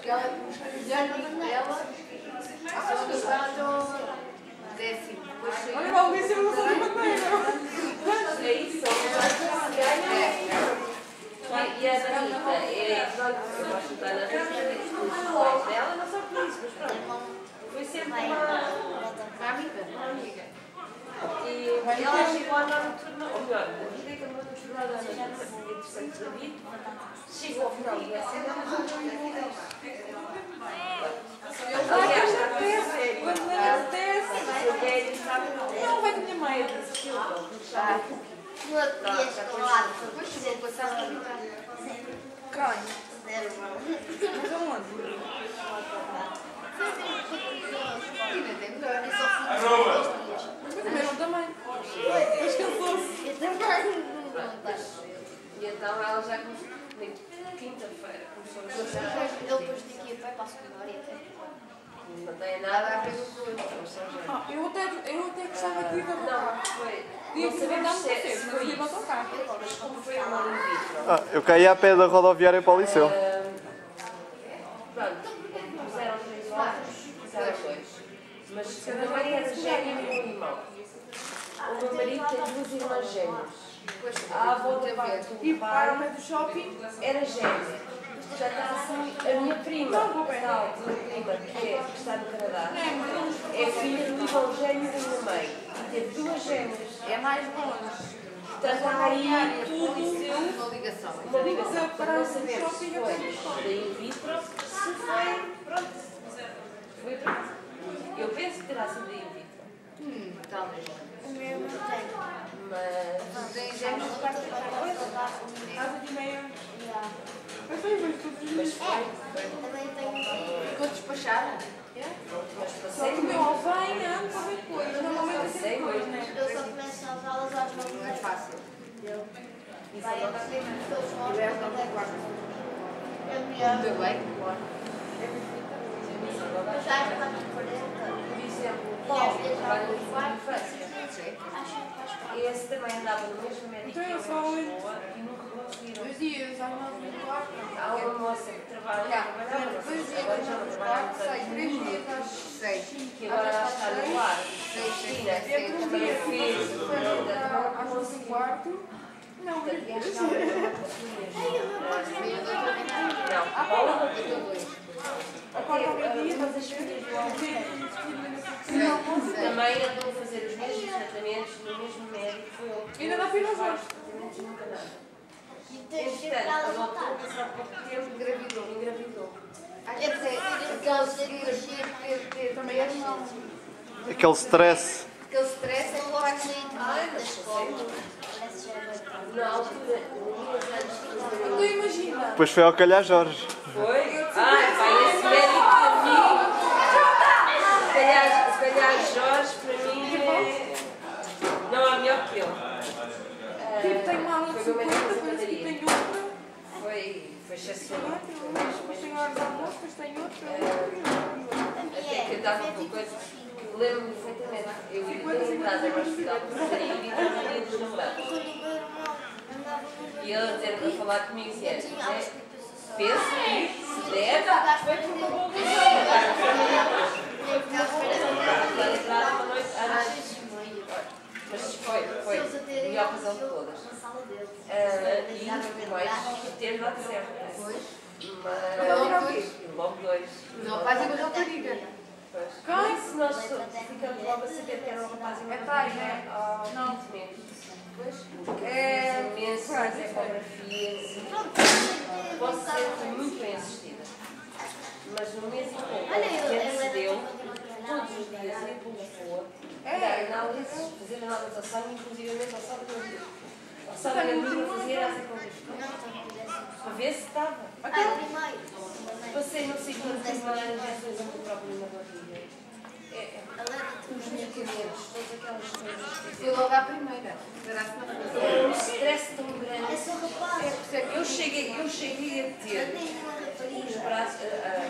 ela só que está no 10º. Olha, o Luís não sabe bandeira. É isso, e a Rita eu gosto de estar na rede dos pais dela, não só por isso, mas pronto. Foi sempre uma amiga. E ela chegou à nona turma, ou melhor, a Rita que andou na turma da terceiro da vida, chegou ao final do décimo, ela já não ia Não, vai com a minha mãe. No outro dia escolar, depois chegou a passar a vida. Calma. Mas aonde? Ainda tem melhor, eu só fui 2 dias. Mas também não também. Mas cansou-se. Eu também não. E então ela já começou, quinta-feira, começou a chorar. Ele depois de que ia para a secundária até. Não tem nada a ver com o Eu até gostava de ir a Não, foi. Não sabemos se foi isso. mas ia autocarro. Mas como foi uma in vitro. Eu caí a pé da rodoviária para o liceu. Pronto, puseram 3 ovos, puseram 2. Mas a minha mãe era gêmea e um irmão. O meu marido tem 2 irmãs gêmeas. A avó da parte E do para o pai meio do shopping. era gêmea. Já está assim, a minha prima, a tal prima que está no Canadá, é filha do irmão gêmeo da minha mãe. E teve 2 gêmeas. É mais longe. Portanto, há aí tudo Uma ligação. uma ligação para não saber se foi da in vitro, se foi, pronto, foi pronto. Eu penso que terá sido da in vitro. Talvez. O meu tem. Mas Tem gêmeos de parte Casa de meia. mas foi. Também tenho. Ficou despachada? Mas Só passei que o meu muito. vem antes ou depois. Normalmente é sempre depois, né? Eu só começo as aulas às 9 Não é fácil. Vai a ser pelos 9 é melhor. Muito bem. Mas já é 4h40. Por exemplo, o Paulo, que trabalha no Jardim de Infância, esse também andava no mesmo médico Então que eu eu só em Lisboa e nunca conseguiram. 2 dias, às 9h04. Há uma moça que trabalhava, não sei, agora já não trabalha há 3 muito dias às 6. que agora está no lar. Cristina, que também fez, Às 11h15. Não, mas não, Paula não tinha 2. a quarta ao dia. Mas as filhas do Alvin também andam a fazer os mesmos tratamentos no mesmo médico. Foi ele. Ainda não fui nas horas. Tratamentos nunca nada. E tens que Entretanto, para a ela doutora, passado pouco tempo, engravidou. É aquelas ter Também é normal. Aquele stress. aquele stress é que vai sair Ai, da mas escola. sei. Parece que já vai. Na altura, uns anos Então imagina. Depois foi ao calhar Jorge. foi? Ai, pai, esse médico para mim. Se calhar Jorge, para mim, não há melhor que ele. Tipo, tenho uma aula de Foi o meu 50, médico da depois aqui padaria. tenho outra. Foi excepcional. Depois tenho hora de almoço, depois tenho outra. Até que eu estava com coisas. Lembro-me perfeitamente. Eu ia entrar no hospital de padaria e estava ali dos namorados. Quando o meu irmão andava no E ele dizer para falar comigo e eu dizer, tinha aulas de pensa que se der, foi porque eu vou mas foi a melhor razão de todas. E depois ter dado certo. Mas logo 2. Não faz igual a rapariga. Quem? Se nós ficamos logo a saber que era um rapaz e uma rapariga há 20 meses. Imensas ecografias. Posso ser muito bem assistida. Mas no mês e pouco que antecedeu, todos os dias ia para Lisboa, dar análises, fazer análises ao sangue, inclusive ao sangue ao sangue amigo fazer as ecografias. Para ver se estava. Passei no segundo semana já fez o meu próprio na barriga. Os medicamentos, todas aquelas coisas. Fui logo à primeira. Será-se na frente. É um stress tão grande. Eu cheguei a ter os braços,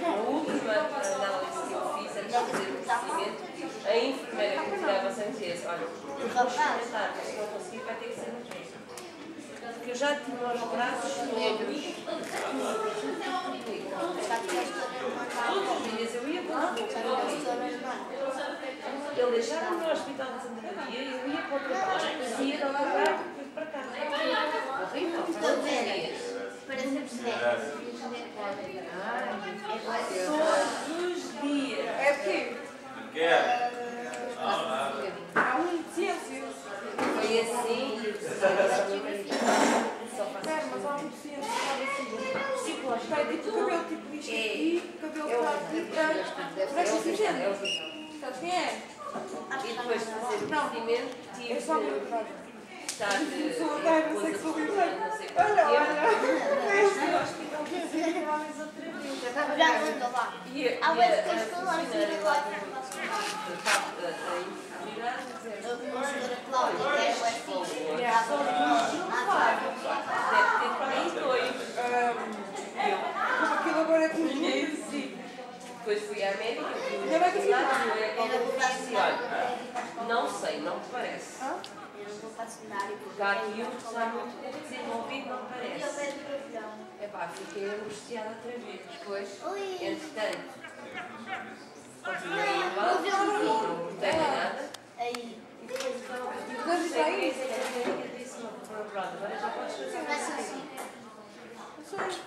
a última análise que eu fiz antes de fazer o procedimento, a enfermeira que me tirava a sangue dizia: olha, vou experimentar, mas se não conseguir vai ter que ser no gesto. Porque eu já tinha os braços negros. Hospital de Santa Maria, eu ia para o trabalho, ia do autocarro e fui para cá. Horrível, Estou a ver. Parece perceber. todos os dias. É porque há um de ciências. Foi assim. Sério, mas há um de ciências que sabe assim. Psicológico. É tipo cabelo tipo isto aqui, cabelo está aqui. Parece assim, gente. Sabes quem é? E depois de fazer o procedimento, tive É só de muito bom. estar de Sou a Dana, sexualidade. não sei quanto Olha, olha. Já mandou lá. E Ah, mas depois falar a assim, lá agora. A professora Cláudia, que é o FI. deve ter para aí dois. Como aquilo agora é com dinheiro, sim. Depois fui à médica, fui Ainda bem que assim disse, olha, não sei, não me parece. Eu vou para a secundária. Porque há aqui um que está muito desenvolvido, não parece. Epá, fiquei angustiada outra vez. Depois, Oi. entretanto, continuei a levar, não cortei nem nada. Aí. E depois então, Mas isso aí? a médica disse-me, pronto, agora já podes fazer Vai mais ser assim. assim.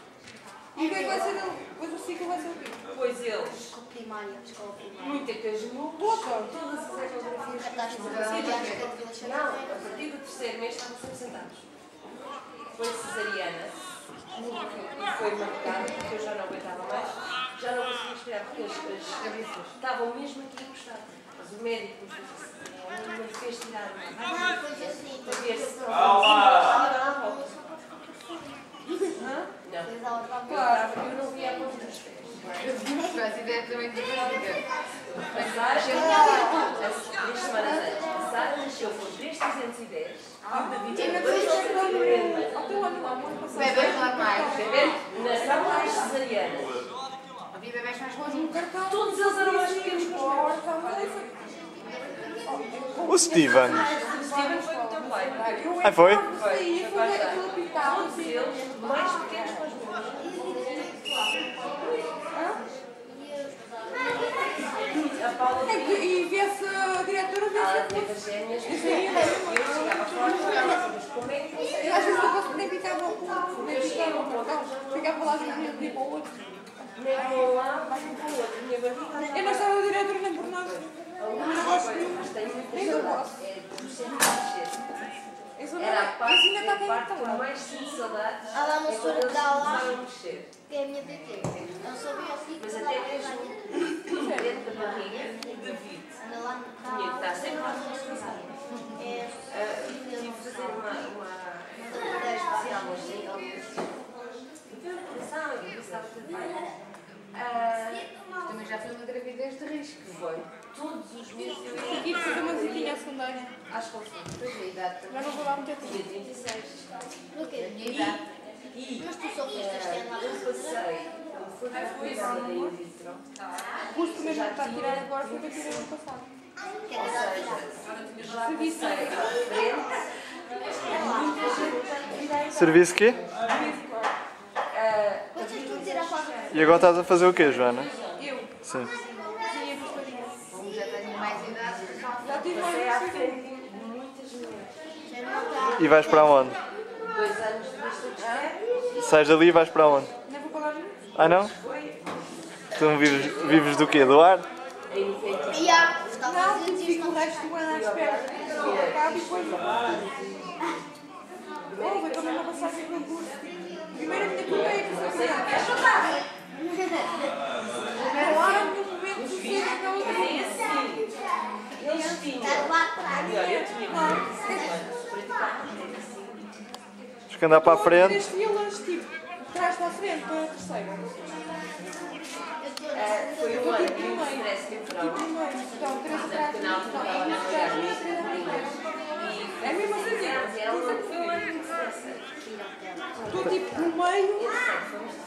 E o que é que vai ser dele? Depois o ciclo vai ser o quê? Pois eles, Escola primária, escola primária. muita casmurra, todas as ecografias que Catástrofe eu de fazia, acho que é de Vila não, Xavier. a partir do terceiro mês estavam sempre sentados. Foi cesariana, foi marcada, porque eu já não aguentava mais, já não conseguia respirar, porque as cabeças estavam mesmo aqui encostadas. Mas o médico me fez tirar Ah, pois assim. para ver se não não, Fez a outra eu não via a ponta dos pés. Faz ideia também de barriga. A Sara, 3 semanas antes, a Sara nasceu com 3,310 e o David Ainda com tens que 2,340. ao teu ano lá, ano passado. Bebês normais. Na sala das cesarianas, Havia bebês mais Um gordinhos. cartão. todos eles eram mais pequenos que os A meus. horta, mas foi. O Steven. O Steven foi com o teu pai. Ah, foi? Sim, foi aquilo pintado. Todos eles mais pequenos que os meus. A Paula E vê-se a diretora, ela vê-se. teve as gêmeas e eu chegava fora e falava assim, como é que você... E às vezes eu nem ficava o cartão. Ficava lá de um dia para o outro. Nem vou lá, vai para o outro. Minha barriga... Eu não estava a diretora nem por nada. Mas tenho muita Nem eu saudade. gosto. É do centro de mexer. Isso Era a parte, ainda está a parte que eu bem. mais sinto saudades. Há lá uma é quando senhora eles que dá lá. começaram a mexer. Que é a minha TT. Não sabia assim. Mas até mesmo dentro da barriga, David Anda lá no tinha que estar sempre à responsabilidade. É. Tive que fazer uma atividade especial, mas sem alguns. Então, atenção, eu estava tudo bem. Também já foi uma gravidez de risco. Foi. Todos os meses eu ia E precisa uma visitinha à secundária. às consultas. Pois a idade Já também. não vou lá muito tempo. Tinha 36. O quê? A minha idade. E Mas tu só foste este ano lá eu passei, quando fui para a medicina in vitro, O curso mesmo que está a tirar agora foi o que eu tirei ano passado. Que é que dá a tirar? já passei à frente. Muita gente já me virei. Serviço quê? Mas tens que tirar a foto. E agora estás a fazer o quê, Joana? Eu. Sim. Tinha passarinha. Como já tenho mais idade, Já tive Passei à mais frente de muitas mulheres. Já não está. E vais para onde? 2 anos de lista de espera. Sais dali e vais para onde? Nem vou pagar nenhum. Ah, não? Foi Tu não vives do quê? Do ar? em 90. E há. Estava a Não, dizer porque fico o resto do ano à espera. Acabo e depois. Oh, eu também vou passar pelo curso. Primeiro a minha turma é que se agora no momento de ser aquela Nem assim. Eles tinham. Está lá atrás. Olha, eu tinha 45 anos. Praticamente assim. Tens que andar para a frente. 3 filas, tipo, trás para a frente, para a terceira. Foi um ano de muito stress que eu Tipo, primeiro, então, 3 atrás, Não, então, não, não, e não, atrás, não, e 3 atrás. É mesmo assim, Foi um ano de muito stress. estou tipo no meio,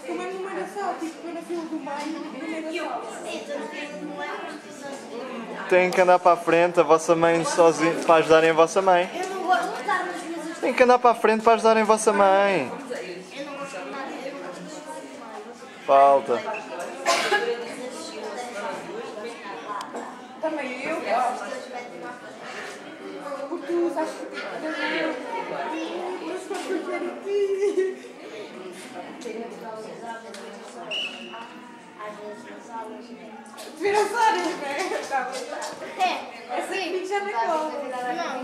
estou mesmo no meio da sala, tipo, estou na fila do meio, no meio da sala. Então, não é preciso. Têm que andar para a frente, a vossa mãe sozinha, para ajudarem a vossa mãe. Eu não gosto de estar nas mesas. Têm que andar para a frente para ajudarem a vossa mãe. Eu não gosto de nada. Eu não gosto de nada. Falta. Também eu gosto. faz tipo. Mas quando eu quero aqui. Às vezes nas aulas, né? Vira as áreas, né? Essa aqui já não é cola. Não,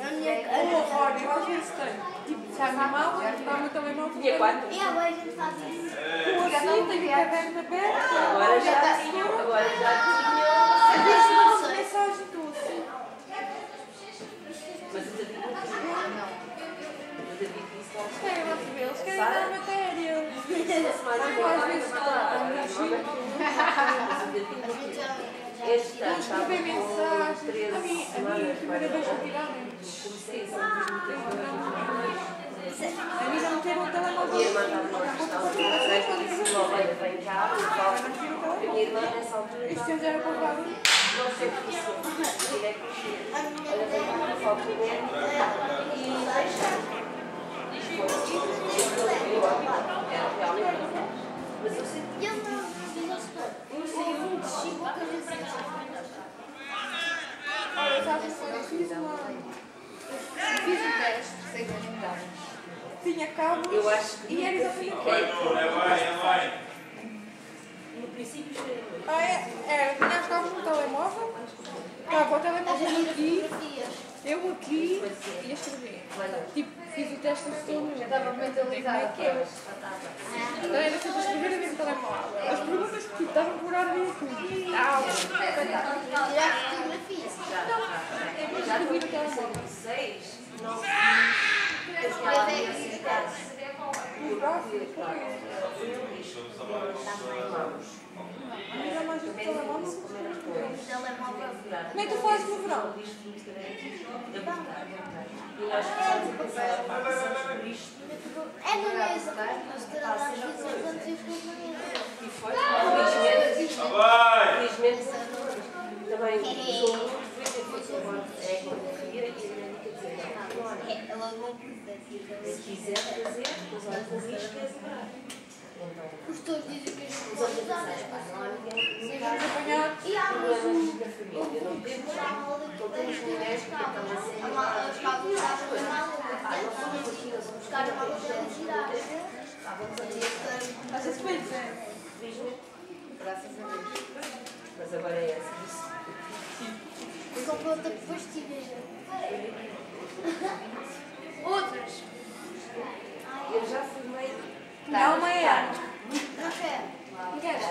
a minha. Olha, eu às vezes tenho. Tipo, já na mala, está no telemóvel. Tinha 4. E agora a gente faz isso. Com assim, tenho o caderno aberto. Agora já tinha. Às vezes não mando mensagem tu assim. Mas o David não quis. Não. O David disse logo. Querem lá saber, eles querem dar matéria. Este ano Escrever mensagem. 13 A minha primeira vez que tiraram. A mim não ter um telemóvel. Minha irmã estava numa questão de sexta, disse logo, olha, vem cá, eu falo. A minha irmã nessa altura Isto já era para o não sei o que disse. Direi que olha, vem cá, eu falo primeiro e deixa. Era realmente. Mas eu sei que. Eu não sei muito chico que eu Olha, sabe, foi eu fiz uma... Fiz um teste, sei que não dava. Tinha cabos Eu acho que e era exatamente no princípio escrevi. tinha os cabos no telemóvel, estava o telemóvel aqui, eu aqui e a escrever. Tipo, fiz o teste do segundo. Já estava mentalizada. Então era sempre a escrever a ver no telemóvel. As perguntas que estavam por ordem e tudo. tirar fotografias. Já escrevi no telemóvel 6, não sei. Ainda mais do telemóvel. Telemóvel. Como é que tu fazes no verão? E nós começamos a pensar sobre isto. É na mesa. Nós tiramos as visões antes de ir na mesa. E foi, felizmente, também usou muito, foi ter feito agora. É quando eu queria e a médica dizer, não, Ela não quis. se quiser fazer, os olhos com risco é separar. Então, Os todos dizem que a gente os pode olhos usar. não há ninguém que Vamos apanhar. E há mais problemas da família. Não temos todas as mulheres que estão a ser buscar a mala dela e girar. Achas bem, Zé? Graças a Deus. Mas agora é essa. Eu comprei outra pastilha. Outras. Eu já formei. Não, mãe. Não quero. Não queres?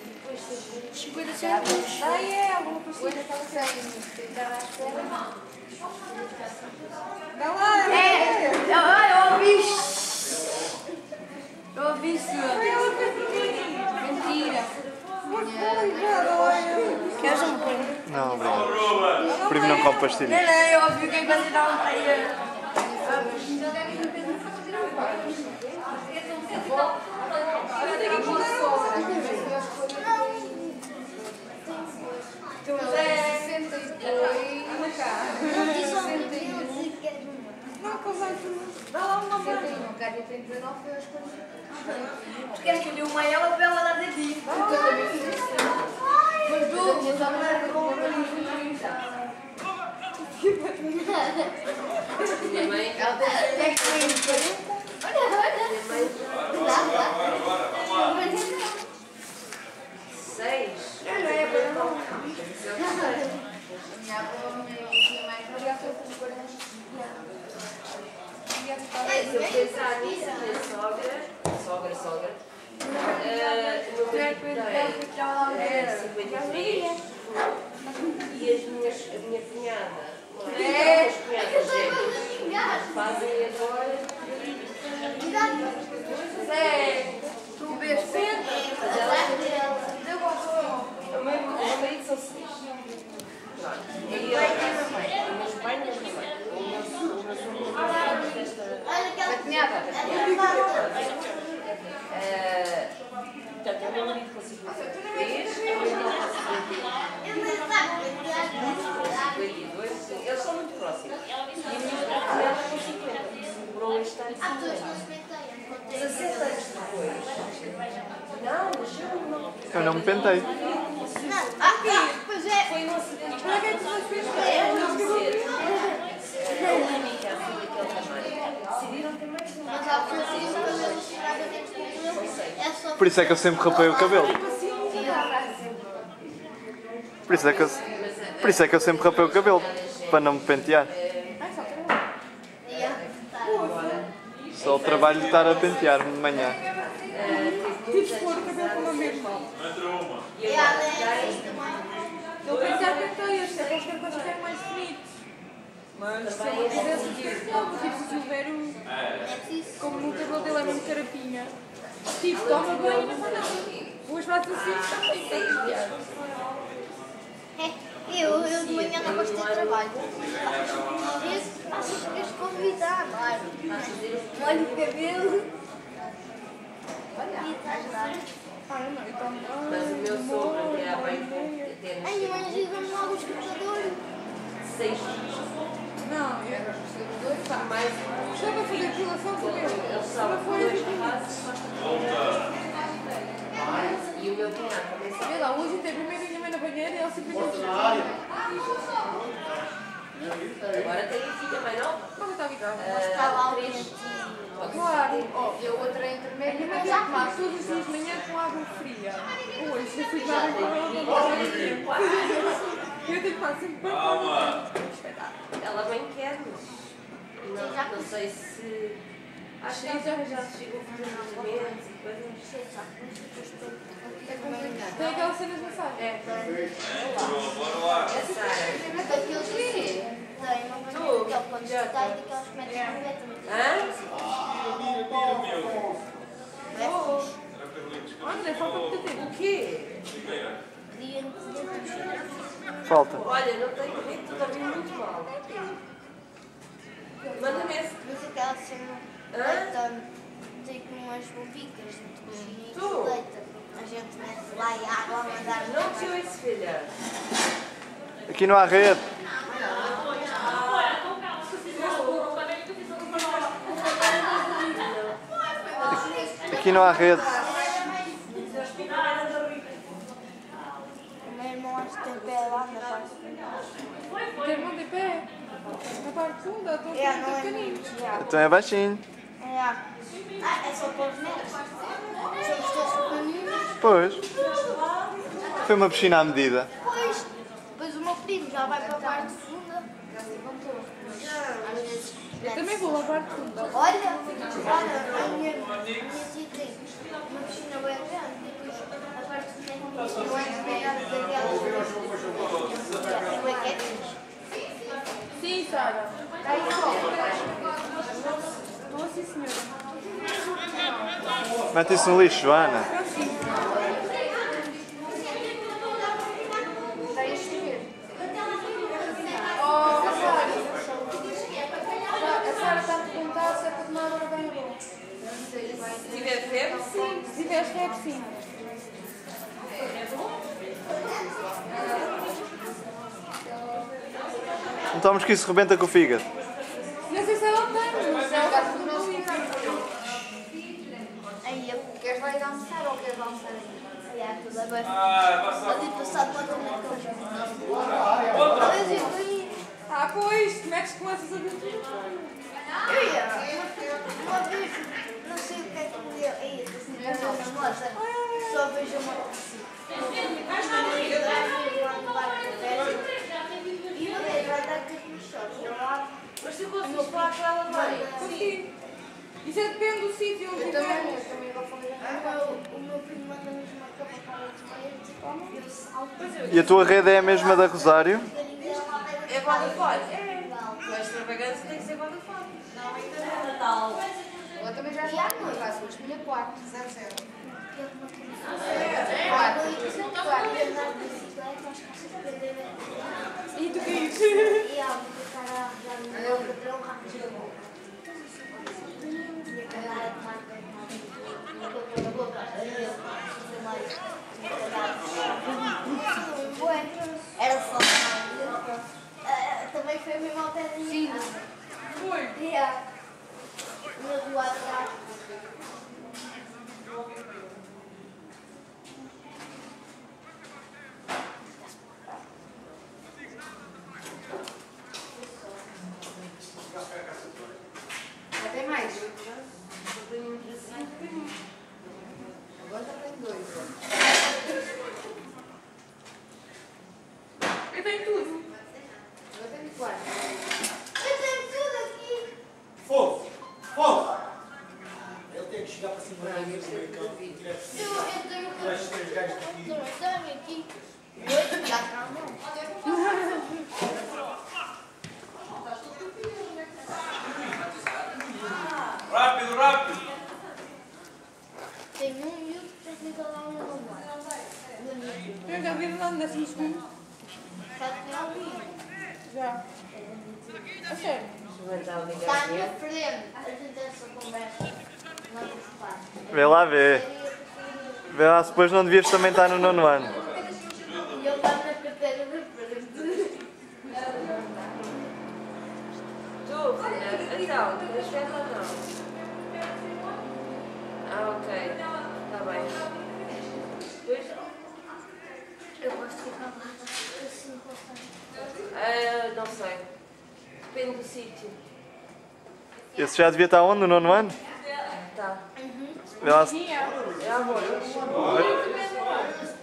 Depois de 50 centavos. Daí é alguma coisa. Dá lá, Eu ouvi isso. Mentira. Queres um primo? Não, obrigado. O primo não come pastilhas. Eu ouvi quem vai tirar um para Não, casar tudo. Dá lá uma mão. O cara tem 19 foi aos 40. Tu queres que eu lhe uma a ela para ela dar de ti? Eu também fiz isso. Mas tu, a minha sogra era com uma mãe muito minha mãe. Ela tem que ter 40. Olha. Dá. 6. Minha avó tinha mais mas já foi com 40. Se eu pensar nisso, a minha sogra, no meu marido tem 53 e a minha cunhada, as cunhadas gêmeas, fazem agora. Zé, tu vês sempre. O meu marido são 6. E eu, o meu pai não sei. O meu sobrinho desta. A cunhada. Portanto, o meu marido com 53, a minha irmã com 52, eles são muito próximos. E a minha cunhada com 50, demorou este ano 50. 17 anos depois. Não, nasceu uma. Eu não me pentei. Pois é. Foi um acidente. Para que é que tu vais É um acidente. polémica assim daquele tamanho. Decidiram ter mais um. Mas há pessoas que dizem que o cabelo estrada dentro do cabelo é só... Por isso é que eu sempre rapei o cabelo. Por isso é que eu sempre rapei o cabelo. Para não me pentear. Só o trabalho de estar a pentear-me de manhã. Tive de pôr o cabelo com o meu irmão. Eu pentei este, é para os cabelos ficarem mais bonitos. Mas se eu tivesse tipo, tipo, se houver como no cabelo dele é mesmo carapinha, tipo, toma banho e não faz nada. Hoje vai assim, está bem, está penteado. Eu de manhã não gosto de trabalho. Este convidado. Molho o cabelo. Não, eu tomo banho. Mas o meu sogro até há bem Ai, mas digam-me logo o escutador. 6 Não, eu está mais. gostava de fazer depilação com ele. Ele sabe Só foi dois tipo. rapazes. E o meu cunhado também sabe. Sei lá, hoje tem primeiro minha mãe na banheira e ela sempre fez Agora tem a filha mais nova. Mas eu estava ligada. Está lá o 3. quentinho. Claro. E a outra A intermédia. minha mãe já tomava todos os dias de manhã com água fria. Hoje eu fui tomar banho com água fria. Eu tenho que fazer sempre banho com água fria. Ela bem quer, mas não sei se. Acho que já chegou a fazer movimentos e coisas. É complicado. Tem aquelas cenas de massagem. É Sara. Daqueles que tem uma banheira que é o quando está e daquelas que metem no metro. Olha, falta muito tempo. O quê? Falta. Olha, não tenho rede, tu dormes muito mal. Manda-me esse. Mas aquela cena tem com umas bobicas e Tu? deita. A gente mete lá e a água a mandar. Não te ouço, filha. Aqui não há rede. Aqui não há rede. O meu irmão acho que tem pé lá na parte final. Teu irmão de pé. Na parte funda, estou É, aqui não é pequenino. muito. Então é baixinho. É só para os netos. Somos todos pequeninos. Pois. Foi uma piscina à medida. Depois o meu primo já vai para a parte funda. Às vezes. Eu também vou lavar de funda. Olha, a minha tia tem uma piscina bem grande e depois a parte funda não é nada daquelas. Não é que é? Sim, Sara. Estou sim, senhora. Mete isso no lixo, Joana. Oh, Sara. A Sara está a perguntar se é para tomar agora bem a bola. Se tiver febre, sim. Se tiveres febre, sim. Não tomamos que isso rebenta com o fígado. Não sei se ela tem, mas ela está tudo no Aí eu Queres lá ir almoçar ou queres almoçar aí? olhar toda vez. Pode ir passar para o Ah, pois, tu metes com essas aventuras. Eu ia. Uma vez, não sei o que é que me deu. Aí, só vejo uma assim. E ele vai dar tipo um choque. Mas se consegues falar com ela bem. Sim. Isso é depende do sítio onde estiver. também vou fazer. O meu primo manda mesmo uma capa para eu salto. E a tua rede é a mesma da Rosário? É Vodafone? É. Mas extravagância tem que ser Vodafone. Natal. Ela também já está. Vai ser escolher 4, 0-0. E tu queres? E a cara já o patrão rápido. Era só. Também foi a mesma alternativa. Sim. Foi. Na rua atrás. Dá-me aqui. Oi, já cá não. Rápido, rápido! Tem um e outro para ficar lá um no mar. Eu já vi no 12º. Sabe que não vi? Já. A sério. Levantar o Está à minha microfone. frente. A gente tem essa conversa. Não se faz. Vê lá, vê. Vê lá se depois não devias também estar no 9º ano. E eu estava na pepera da frente. Tu, filha, então, queres ver ou não? Ah, ok. Está bem. Depois, Eu gosto de ficar assim, não sei. Depende do sítio. Esse já devia estar onde? No 9º ano? Tá. Vê lá, se, Tinha. É amor.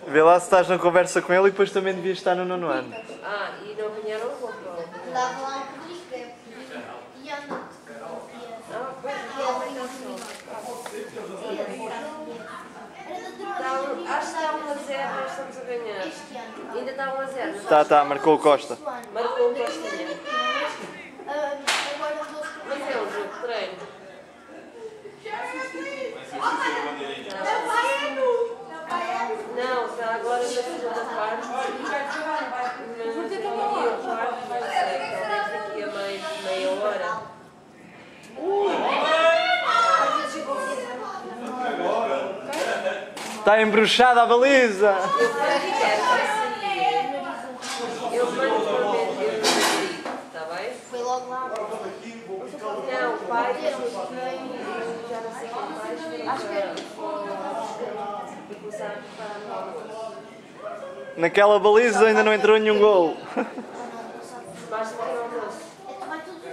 vê lá se estás na conversa com ele e depois também devias estar no 9º ano. Ah, e não apanharam o roubo. dava lá um pedido, que é pedir e anda. Ah, pois, E ela ia acho que está 1-0, nós estamos a ganhar. este ano. Ainda está 1-0. Tá, marcou o Costa. Marcou o Costinha. Agora vou Mas é um jogo de treino. Não, está agora na segunda parte. Mas não ia ao quarto, não sei, talvez daqui a mais meia hora. Está embruxada a baliza! Eu mando para ver, está bem? Foi logo lá. Não, o pai, já não sei quem mais, acho que era para começar a preparar a nova. Naquela baliza ainda não entrou nenhum gol. Basta ter o almoço. Vai tudo bem.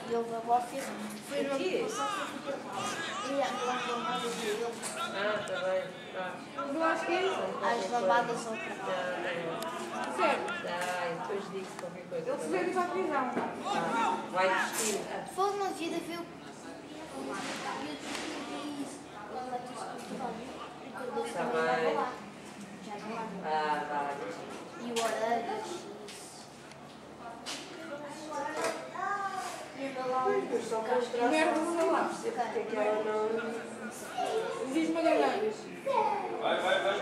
E eu vou fui no e Ah, está bem. Eu acho que é isso. as lambadas são Sério. Tá, e depois digo qualquer coisa. Ele se vê para a prisão. Vai vestir. fogo na vida, viu? Tá bem. Já não há. Ah, vai. E o Orelhas. E o Malau. Só para mostrar Merda do meu lado. porque é que ela não... Diz Magalhães. Vai, vai, vai.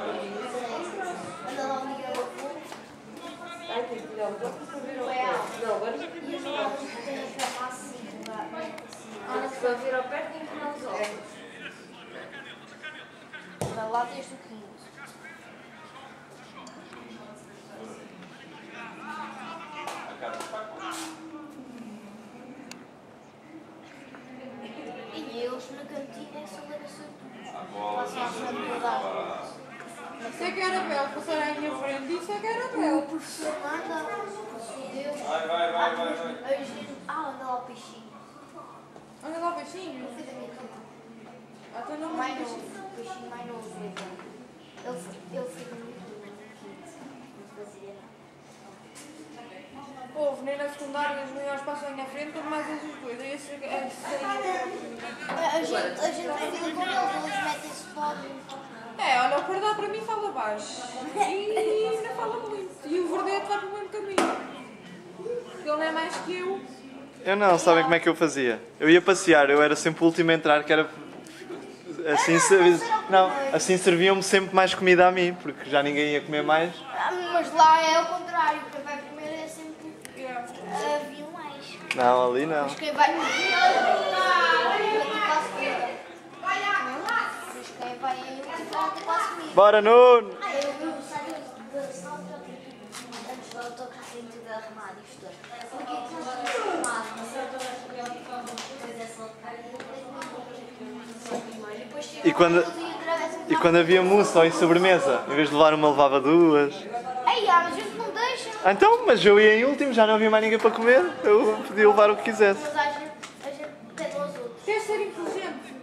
Anda lá o Miguel. Ai, tem que tirar o toque para ver o pé. Não, agora já E o Malau tem a cama assim. para vir ao pé tem que tirar os óculos. Vai lá desde o quinto. E eles na cantina é só para passam à frente da Isso é que era belo. Passar à minha frente. Isso é que era O belo. professor manda, o professor Deus. Vai, vai, vai, vai, vai. Aí anda lá o peixinho. Anda lá, peixinho. Eu fui da minha cama. Até não Mais mais novo, o peixinho mais novo. Ele foi da minha cama. Não fazia nada. Houve, nem na secundária, os maiores passam à minha frente, quanto mais as coisas. Esse é A gente não fica com eles metem-se fora. É, olha, o Pardal para mim fala baixo. E ainda fala muito. E o Verdete vai para o mesmo caminho. Ele não é mais que eu. Eu não, sabem como é que eu fazia? Eu ia passear, eu era sempre o último a entrar, que era... Assim, não, assim serviam-me sempre mais comida a mim, porque já ninguém ia comer mais. Mas lá é o contrário. Quem vai comer é sempre. Havia mais. Não, ali não. Mas quem vai. Mas quem vai aí, eu volto quase comigo. Bora, Nuno! Eu saio da sala antes do autocarro, tenho tudo arrumado isto. Porque é que nós temos arrumado? Mas eu estou a depois é só E quando havia mousse ou em sobremesa, em vez de levar uma, levava duas. Ei, a gente não deixa. Então, mas eu ia em último, já não havia mais ninguém para comer, eu podia levar o que quisesse. Mas a gente pede aos outros. Queres ser inteligente?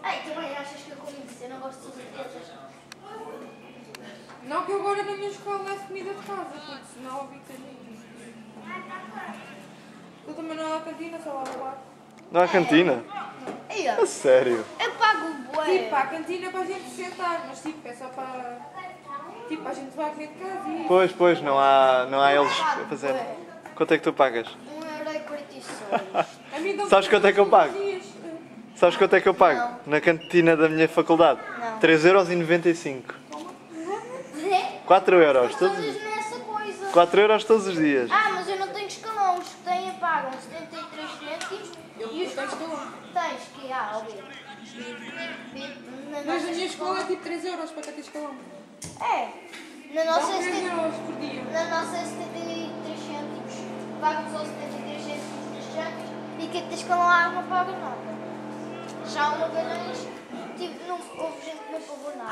Ei, também achas que eu como isso? Eu não gosto de surpresas. Não que eu agora na minha escola levo comida de casa, porque senão ouvi que eu também não há cantina, só lá do bar. Não há cantina? Ei, A sério? eu pago o pá, a cantina é para a gente sentar, mas tipo, é só para. Tipo, a gente vai comer de casa e. Pois, não há eles a fazer. Quanto é que tu pagas? 1,46€. A mim dão Sabes quanto é que eu pago? dias. Sabes quanto é que eu pago? Na cantina da minha faculdade? Não. 3,95€. 4€ todos os dias. Todas nessa coisa. 4€ todos os dias. Ah, mas eu não tenho escalão. Os que têm pagam 73 cêntimos. E os que tens que há, ó, Mas na minha escola é tipo 3€ para cada escalão. É. Na Dá nossa é 3€ 70 por dia. na nossa é 73 cêntimos. Pagas só 73 cêntimos de jantas e quem tem escalão lá não paga nada. Já uma vez não houve gente que não pagou nada.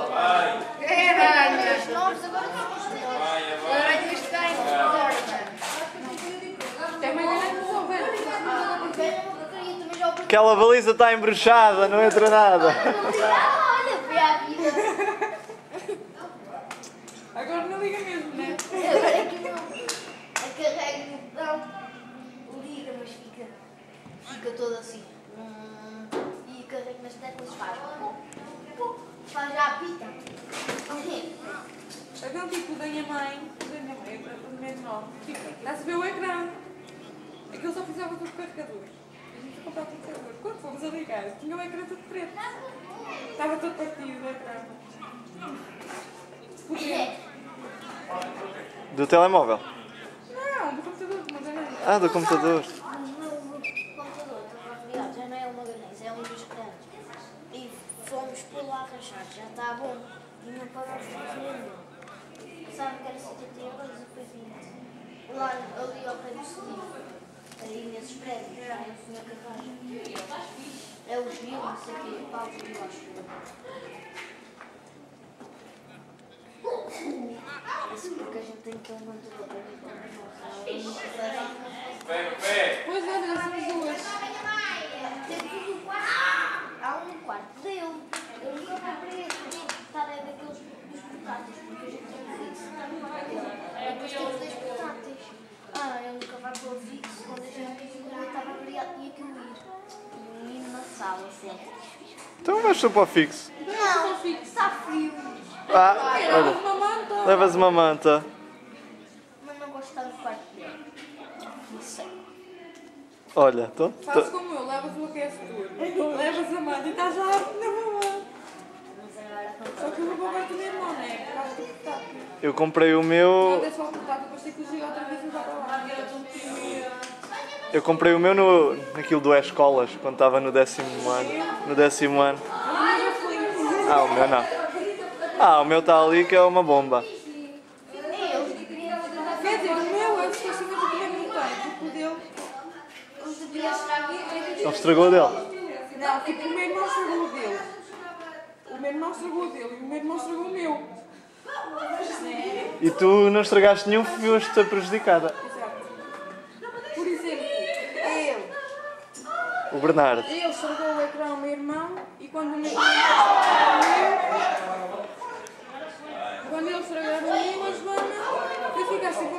Claro, Caralho! os novos agora temos os novos. Agora isto está em É uma grande pessoa, velho. Aquela baliza está embruxada, não entra nada. Olha, foi à vida. Agora não liga mesmo, né? Agora é que não. A carrega no botão, liga, mas fica todo assim. E carrega nas teclas, faz já a pita. Aquele tipo da minha mãe, do meu nome, tipo, estás a ver o ecrã? Aquilo só precisava dos carregadores. A gente foi comprar o carregador. Quando fomos a ligar, tinha o ecrã todo preto. Estava todo partido o ecrã. Por quê? Do telemóvel? Não, do computador, mas é nada. Ah, do computador. O meu computador estava virado, já não é uma Magalhães, é um dos grandes. E fomos por lá arranjar, já está bom. E não pagamos nenhum. Sabe que era 70€ e foi 20. Lá ali ao pé do Cedilho, aí nesses prédios, é o senhor Carvalho. É o Gil, não sei o quê, Paulo Gil, acho que isso porque a gente tem que ter um computador para vir Pois é, mas essas duas. há um quarto dele. Eu nunca comprei esse. Está daqueles dos portáteis, porque a gente tem um fixo. E depois temos 2 portáteis. Ele nunca vai pôr o fixo. Quando a gente estava variado, tinha que ir. E o menino na sala sempre. Então vais só para o fixo. Não, está frio. Ah, Levas olha, uma manta. levas uma manta. Mas não gosto de estar no quarto dele. Não sei. Olha, Fazes como eu, levas o aquecedor, levas a manta e estás lá na boa. Só que eu vou agora também irmão, né? Por causa do portátil. eu comprei o Não, meu. é só o portátil, depois tem que ligar outra vez e vai para lá. Eu comprei o meu naquilo do Escolas, quando estava no 10º ano. No 10º ano. Ah, o meu não. Ah, o meu está ali que é uma bomba. Quer dizer, o meu é supostamente o que não tem, tipo o dele. Ele estragou o dele. Não, tipo o meu irmão estragou o dele. O meu irmão estragou o dele e o meu irmão estragou o meu. E tu não estragaste nenhum, foste prejudicada. Exato. Por exemplo, ele. O Bernardo. Ele estragou o ecrã ao meu irmão e quando o meu irmão quando ele estragava a mim, a Joana, eu ficasse com